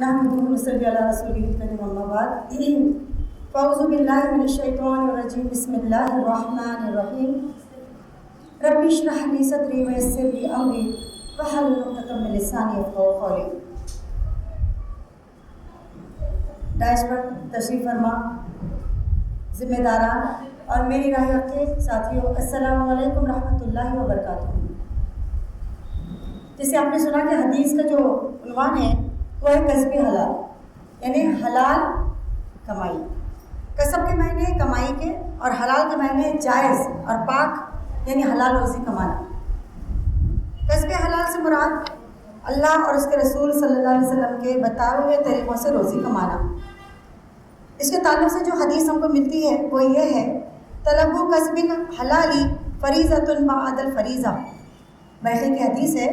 نحمده ونصلي على رسوله الكريم أما بعد فأعوذ بالله من الشيطان الرجيم بسم الله الرحمن الرحيم رب اشرح لي صدري ويسر لي أمري واحلل عقدة من لساني يفقهوا قولي. ڈائش پر تشریف فرما ذمہ داران اور میری راہ کے ساتھیوں، السلام علیکم رحمۃ اللہ وبرکاتہ۔ جیسے آپ نے سنا کہ حدیث کا جو عنوان ہے وہ ہے کسب حلال، یعنی حلال کمائی۔ کسب کے معنی کمائی کے، اور حلال کے معنی جائز اور پاک، یعنی حلال روزی کمانا۔ کسب حلال سے مراد اللہ اور اس کے رسول صلی اللہ علیہ وسلم کے بتائے ہوئے طریقوں سے روزی کمانا۔ اس کے تعلق سے جو حدیث ہم کو ملتی ہے وہ یہ ہے، طلب کسب حلالی فریضۃ بعد الفریضہ۔ بیہقی کی حدیث ہے۔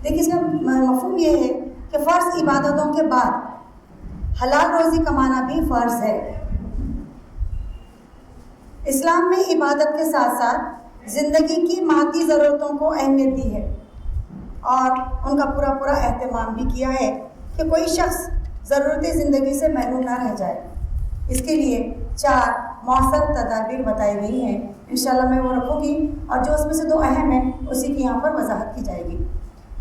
دیکھیے اس کا مفہوم یہ ہے کہ فرض عبادتوں کے بعد حلال روزی کمانا بھی فرض ہے۔ اسلام میں عبادت کے ساتھ ساتھ زندگی کی مادی ضرورتوں کو اہمیت دی ہے اور ان کا پورا اہتمام بھی کیا ہے کہ کوئی شخص ضرورت زندگی سے محروم نہ رہ جائے۔ اس کے لیے 4 مؤثر تدابیر بتائی گئی ہیں، انشاءاللہ میں وہ رکھوں گی، اور جو اس میں سے 2 اہم ہیں اسی کی یہاں پر وضاحت کی جائے گی۔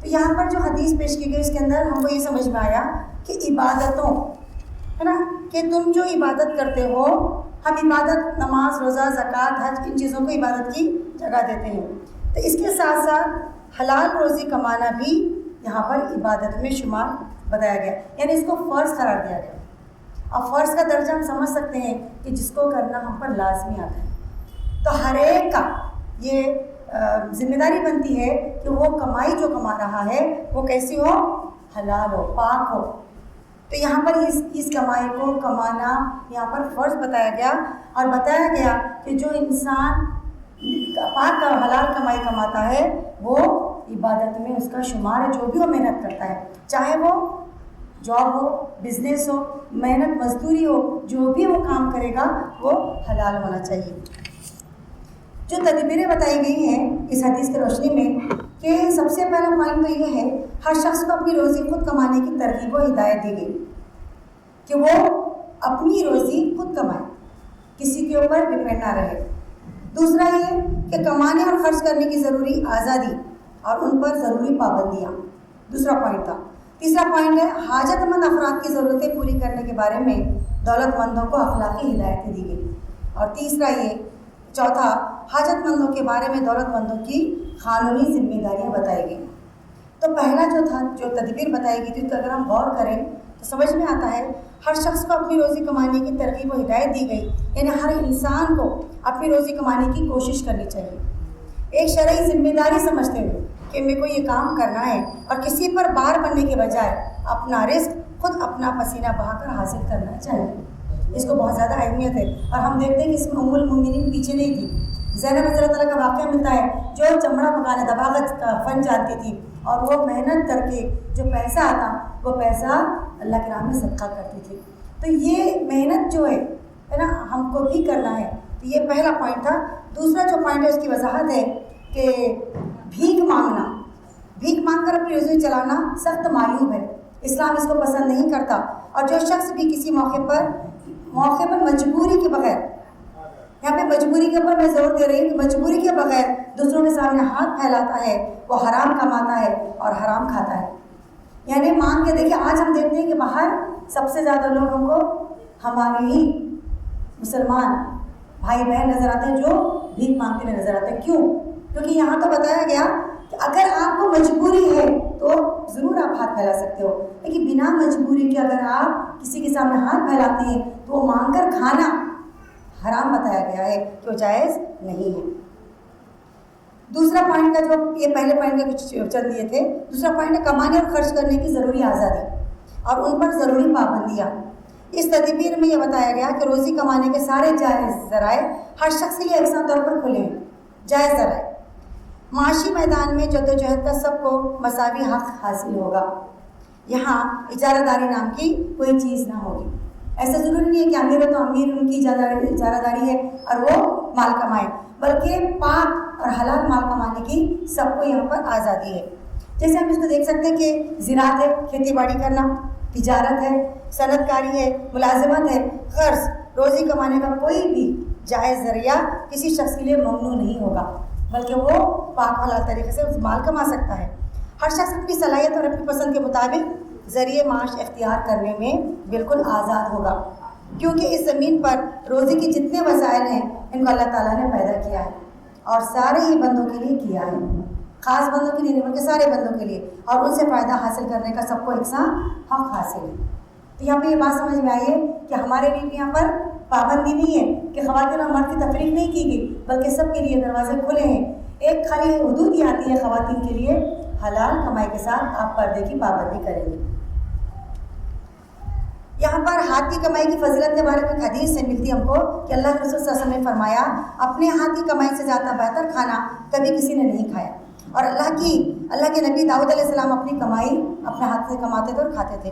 تو یہاں پر جو حدیث پیش کی گئی اس کے اندر ہم کو یہ سمجھ میں آیا کہ عبادتوں ہے نا، کہ تم جو عبادت کرتے ہو، ہم عبادت نماز، روزہ، زکوٰۃ، حج، ان چیزوں کو عبادت کی جگہ دیتے ہیں، تو اس کے ساتھ ساتھ حلال روزی کمانا بھی یہاں پر عبادت میں شمار بتایا گیا، یعنی اس کو فرض قرار دیا گیا۔ اب فرض کا درجہ ہم سمجھ سکتے ہیں کہ جس کو کرنا ہم پر لازمی آتا ہے، تو ہر ایک کا یہ ذمہ داری بنتی ہے کہ وہ کمائی جو کما رہا ہے وہ کیسی ہو، حلال ہو، پاک ہو۔ تو یہاں پر اس کمائی کو کمانا یہاں پر فرض بتایا گیا، اور بتایا گیا کہ جو انسان پاک اور حلال کمائی کماتا ہے وہ عبادت میں اس کا شمار ہے، جو بھی وہ محنت کرتا ہے، چاہے وہ جاب ہو، بزنس ہو، محنت مزدوری ہو، جو بھی وہ کام کرے گا وہ حلال ہونا چاہیے۔ جو تدبیریں بتائی گئی ہیں اس حدیث کی روشنی میں، کہ سب سے پہلا پوائنٹ تو یہ ہے، ہر شخص کو اپنی روزی خود کمانے کی ترغیب و ہدایت دی گئی کہ وہ اپنی روزی خود کمائے، کسی کے اوپر ڈپینڈ نہ رہے۔ دوسرا یہ کہ کمانے اور خرچ کرنے کی ضروری آزادی اور ان پر ضروری پابندیاں، دوسرا پوائنٹ تھا۔ تیسرا پوائنٹ ہے حاجت مند افراد کی ضرورتیں پوری کرنے کے بارے میں دولت مندوں کو اخلاقی ہدایتیں دی گئی۔ اور تیسرا یہ، چوتھا، حاجت مندوں کے بارے میں دولت مندوں کی قانونی ذمہ داریاں بتائی گئی۔ تو پہلا جو تھا، جو تدبیر بتائی گئی تھی، تو اگر ہم غور کریں تو سمجھ میں آتا ہے ہر شخص کو اپنی روزی کمانے کی ترغیب و ہدایت دی گئی، یعنی ہر انسان کو اپنی روزی کمانے کی کوشش کرنی چاہیے، ایک شرعی ذمہ داری سمجھتے ہوئے کہ میرے کو یہ کام کرنا ہے، اور کسی پر بار بننے کے بجائے اپنا رزق خود اپنا پسینہ بہا کر حاصل کرنا چاہیے۔ اس کو بہت زیادہ اہمیت ہے، اور ہم دیکھتے ہیں کہ اس میں ام المؤمنین پیچھے نہیں تھی۔ زینب رضی اللہ تعالیٰ کا واقعہ ملتا ہے، جو چمڑا پکانے دباغت کا فن جانتی تھی، اور وہ محنت کر کے جو پیسہ آتا وہ پیسہ اللہ کے راہ میں صدقہ کرتی تھی۔ تو یہ محنت جو ہے نا، ہم کو بھی کرنا ہے۔ تو یہ پہلا پوائنٹ تھا۔ دوسرا جو پوائنٹ ہے اس کی وضاحت ہے کہ بھیک مانگنا، بھیک مانگ کر اپنی روزی چلانا سخت معیوب ہے، اسلام اس کو پسند نہیں کرتا۔ اور جو شخص بھی کسی موقع پر مجبوری کے بغیر، یہاں پہ مجبوری کے اوپر میں زور دے رہی ہوں کہ مجبوری کے بغیر دوسروں کے سامنے ہاتھ پھیلاتا ہے، وہ حرام کماتا ہے اور حرام کھاتا ہے۔ یعنی مان کے دیکھیں، آج ہم دیکھتے ہیں کہ باہر سب سے زیادہ لوگ ہم کو ہمارے ہی مسلمان بھائی بہن نظر آتے ہیں جو بھیک مانگتے ہوئے نظر آتے ہیں۔ کیوں؟ کیونکہ یہاں تو بتایا گیا کہ اگر آپ کو مجبوری ہے تو ضرور آپ ہاتھ پھیلا سکتے ہو، لیکن بنا مجبوری کے اگر آپ کسی کے سامنے ہاتھ پھیلاتے ہیں تو وہ مانگ کر کھانا حرام بتایا گیا ہے کہ وہ جائز نہیں ہے۔ دوسرا پوائنٹ کا، جو یہ پہلے پوائنٹ کے کچھ چند دیے تھے، دوسرا پوائنٹ ہے کمانے اور خرچ کرنے کی ضروری آزادی اور ان پر ضروری پابندیاں۔ اس تدبیر میں یہ بتایا گیا کہ روزی کمانے کے سارے جائز ذرائع ہر شخص کے لیے یکساں طور پر کھلے ہیں، جائز ذرائع۔ معاشی میدان میں جدوجہد کا سب کو مساوی حق حاصل ہوگا، یہاں اجارہ داری نام کی کوئی چیز نہ ہوگی۔ ایسا ضروری نہیں ہے کہ امیر ہے تو امیر ان کی اجارہ داری ہے اور وہ مال کمائے، بلکہ پاک اور حلال مال کمانے کی سب کو یہاں پر آزادی ہے۔ جیسے ہم اس کو دیکھ سکتے ہیں کہ زراعت ہے، کھیتی باڑی کرنا، تجارت ہے، صنعت کاری ہے، ملازمت ہے، قرض، روزی کمانے کا کوئی بھی جائز ذریعہ کسی شخص کے لیے ممنوع نہیں ہوگا، بلکہ وہ پاک حلال طریقے سے اس مال کما سکتا ہے۔ ہر شخص اپنی صلاحیت اور اپنی پسند کے مطابق ذریعے معاش اختیار کرنے میں بالکل آزاد ہوگا، کیونکہ اس زمین پر روزی کے جتنے وسائل ہیں ان کو اللہ تعالیٰ نے پیدا کیا ہے اور سارے ہی بندوں کے لیے کیا ہے، خاص بندوں کے لیے نہیں بلکہ سارے بندوں کے لیے، اور ان سے فائدہ حاصل کرنے کا سب کو یکساں حق حاصل ہے۔ تو یہاں پہ یہ بات سمجھ میں آئی ہے کہ ہمارے لیے بھی یہاں پر پابندی نہیں ہے کہ خواتین اور مرد کی تفریق نہیں کی گئی، بلکہ سب کے لیے دروازے کھلے ہیں۔ ایک خالی حدود یہ آتی ہے خواتین کے لیے، حلال کمائی کے ساتھ آپ پردے کی پابندی کریں گے۔ یہاں پر ہاتھ کی کمائی کی فضیلت کے بارے میں ایک حدیث سے ملتی ہم کو کہ اللہ کے رسول صلی اللہ علیہ وسلم نے فرمایا، اپنے ہاتھ کی کمائی سے زیادہ بہتر کھانا کبھی کسی نے نہیں کھایا۔ اور اللہ کے نبی داؤد علیہ السلام اپنی کمائی اپنے ہاتھ سے کماتے تھے اور کھاتے تھے۔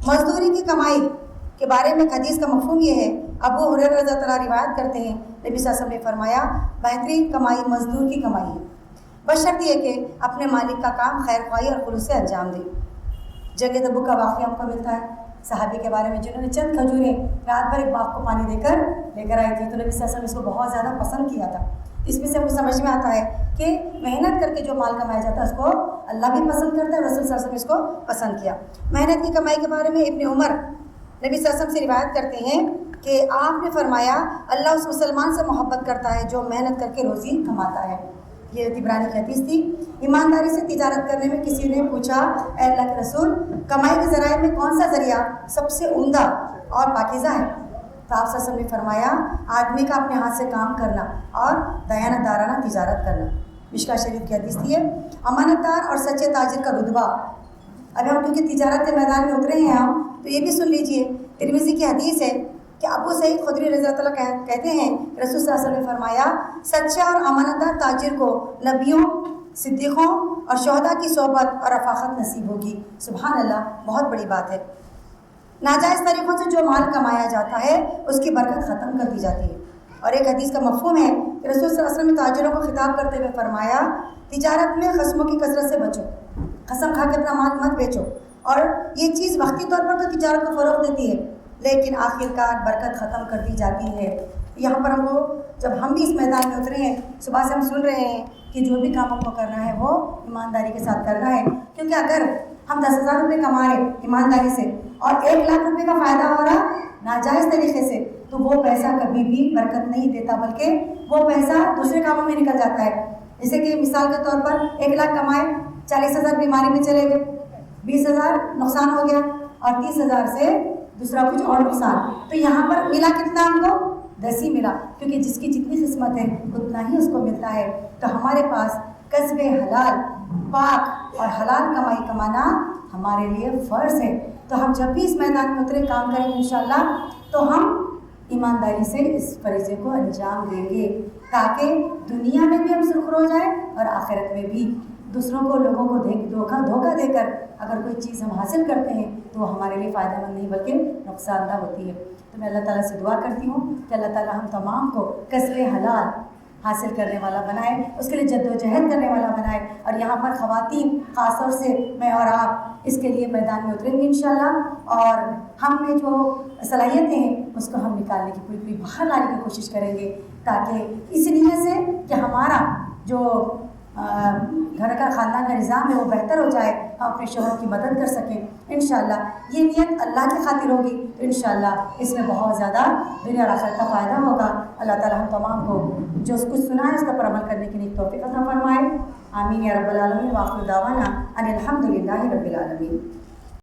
مزدوری کی کمائی کے بارے میں حدیث کا مفہوم یہ ہے، ابو ہریرہ رضی اللہ عنہ روایت کرتے ہیں نبی صلی اللہ علیہ وسلم نے فرمایا، بہترین کمائی مزدور کی کمائی ہے، بشرط یہ کہ اپنے مالک کا کام خیر خواہی اور خلوص سے انجام دے۔ جنگ تبوک کا واقعہ ہم کو ملتا ہے صحابی کے بارے میں، جنہوں نے چند کھجوریں رات بھر ایک باغ کو پانی دے کر لے کر آئی تھی، تو نبی صلی اللہ علیہ وسلم اس کو بہت زیادہ پسند کیا تھا۔ اس میں سے ہمیں سمجھ میں آتا ہے کہ محنت کر کے جو مال کمایا جاتا ہے اس کو اللہ بھی پسند کرتا ہے، رسول صلی اللہ علیہ وسلم اس کو پسند کیا۔ محنت کی کمائی کے بارے میں ابن عمر نبی صلی اللہ علیہ وسلم سے روایت کرتے ہیں کہ آپ نے فرمایا، اللہ اس مسلمان سے محبت کرتا ہے جو محنت کر کے روزی کماتا ہے۔ یہ طبرانی کی حدیث تھی۔ ایمانداری سے تجارت کرنے میں کسی نے پوچھا، اے اللہ کے رسول، کمائی کے ذرائع میں کون سا ذریعہ سب سے عمدہ اور پاکیزہ ہے؟ تو آپ صلی اللہ علیہ وسلم نے فرمایا، آدمی کا اپنے ہاتھ سے کام کرنا اور دیانت دارانہ تجارت کرنا۔ مشکاۃ شریف کی حدیث تھی ہے۔ امانت دار اور سچے تاجر کا رتبہ، ابھی ہم کیونکہ تجارت کے میدان میں اترے ہیں ہم، تو یہ بھی سن لیجئے۔ ترمذی کی حدیث ہے کہ ابو سعید خدری رضی اللہ عنہ کہتے ہیں، رسول صلی اللہ علیہ وسلم نے فرمایا، سچے اور امانت دار تاجر کو نبیوں، صدیقوں اور شہداء کی صحبت اور رفاقت نصیب ہوگی۔ سبحان اللہ، بہت بڑی بات ہے۔ ناجائز طریقوں سے جو مال کمایا جاتا ہے اس کی برکت ختم کر دی جاتی ہے۔ اور ایک حدیث کا مفہوم ہے کہ رسول صلی اللہ علیہ وسلم نے تاجروں کو خطاب کرتے ہوئے فرمایا، تجارت میں قسموں کی کثرت سے بچو، قسم کھا کے اپنا مال مت بیچو، اور یہ چیز وقتی طور پر تو تجارت کو فروغ دیتی ہے لیکن آخرکار برکت ختم کر دی جاتی ہے۔ یہاں پر ہم کو جب ہم بھی اس میدان میں اترے ہیں، صبح سے ہم سن رہے ہیں کہ جو بھی کام ہم کو کرنا ہے وہ ایمانداری کے ساتھ کرنا ہے، کیونکہ اگر ہم 10,000 روپے کما رہے ایمانداری سے اور 1,00,000 روپے کا فائدہ ہو رہا ناجائز طریقے سے، تو وہ پیسہ کبھی بھی برکت نہیں دیتا، بلکہ وہ پیسہ دوسرے کاموں میں نکل جاتا ہے۔ جیسے کہ مثال کے طور پر 1,00,000 کمائے، 40,000 بیماری میں چلے گئے، 20,000 نقصان ہو گیا اور 30,000 سے دوسرا کچھ اور نقصان، تو یہاں پر ملا کتنا ہم کو؟ 10 ہی ملا، کیونکہ جس کی جتنی قسمت ہے اتنا ہی اس کو ملتا ہے۔ تو ہمارے پاس کسب حلال، پاک اور حلال کمائی کمانا ہمارے لیے فرض ہے۔ تو ہم جب بھی اس میدان میں اترے کام کریں گے انشاءاللہ، تو ہم ایمانداری سے اس فریضے کو انجام دیں گے، تاکہ دنیا میں بھی ہم سرخرو ہو جائیں اور آخرت میں بھی۔ دوسروں کو، لوگوں کو دھوکہ دے کر اگر کوئی چیز ہم حاصل کرتے ہیں تو وہ ہمارے لیے فائدہ مند نہیں بلکہ نقصان دہ ہوتی ہے۔ تو میں اللہ تعالیٰ سے دعا کرتی ہوں کہ اللہ تعالیٰ ہم تمام کو کسب حلال حاصل کرنے والا بنائے، اس کے لیے جد و جہد کرنے والا بنائے، اور یہاں پر خواتین خاص طور سے میں اور آپ اس کے لیے میدان میں اتریں گے انشاءاللہ، اور ہم نے جو صلاحیتیں ہیں اس کو ہم نکالنے کی پوری باہر لانے کی کوشش کریں گے، تاکہ اس نیت سے کہ ہمارا جو گھر کا خاندان کا نظام ہے وہ بہتر ہو جائے، ہم اپنے شوہر کی مدد کر سکیں انشاءاللہ۔ یہ نیت اللہ کی خاطر ہوگی تو انشاءاللہ اس میں بہت زیادہ دنیا اور آخرت کا فائدہ ہوگا۔ اللہ تعالیٰ ہم تمام کو جو کچھ سنا ہے اس کا پر عمل کرنے کے لیے توفیق عطا فرمائے۔ آمین یا رب العالمین۔ وآخر دعوانا ان الحمد للہ رب العالمین۔